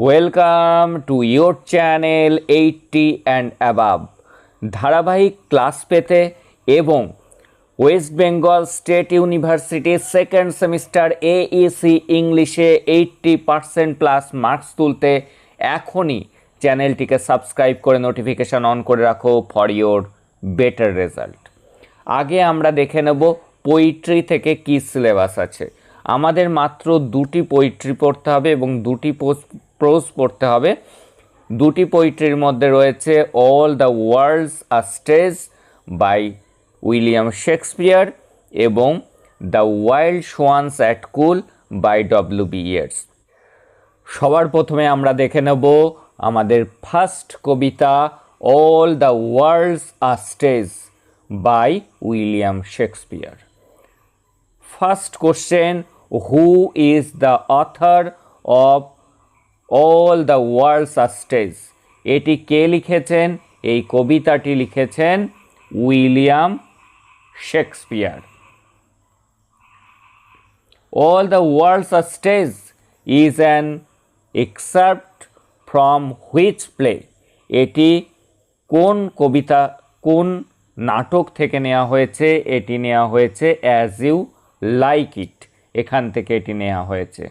Welcome to your channel 80 and above. ধারাবাহিক class পেতে এবং ওয়েস্ট বেঙ্গল স্টেট ইউনিভার্সিটির সেকেন্ড সেমিস্টার AEC ইংলিশে 80% প্লাস মার্কস তুলতে এখনই চ্যানেলটিকে সাবস্ক্রাইব করে নোটিফিকেশান অন করে রাখো ফর ইয়োর বেটার রেজাল্ট। আগে আমরা দেখে নেব পোয়েট্রি থেকে কী সিলেবাস আছে। আমাদের মাত্র দুটি পোয়েট্রি পড়তে হবে এবং দুটি প্রোজ পড়তে হবে। দুটি পোয়েট্রির মধ্যে রয়েছে all the world's a stage by William Shakespeare এবং the wild swans at Coole by W.B. Yeats. সবার প্রথমে আমরা দেখে নেব আমাদের ফার্স্ট কবিতা all the world's a stage by William Shakespeare. First question, who is the author of all the world's a stage? এটি কে লিখেছেন? এই কবিতাটি লিখেছেন William Shakespeare. All the world's a stage is an excerpt from which play? এটি কোন কবিতা, কোন নাটক থেকে নেওয়া হয়েছে? এটি নেওয়া হয়েছে অ্যাজ ইউ লাইক ইট, এখান থেকে এটি নেওয়া হয়েছে।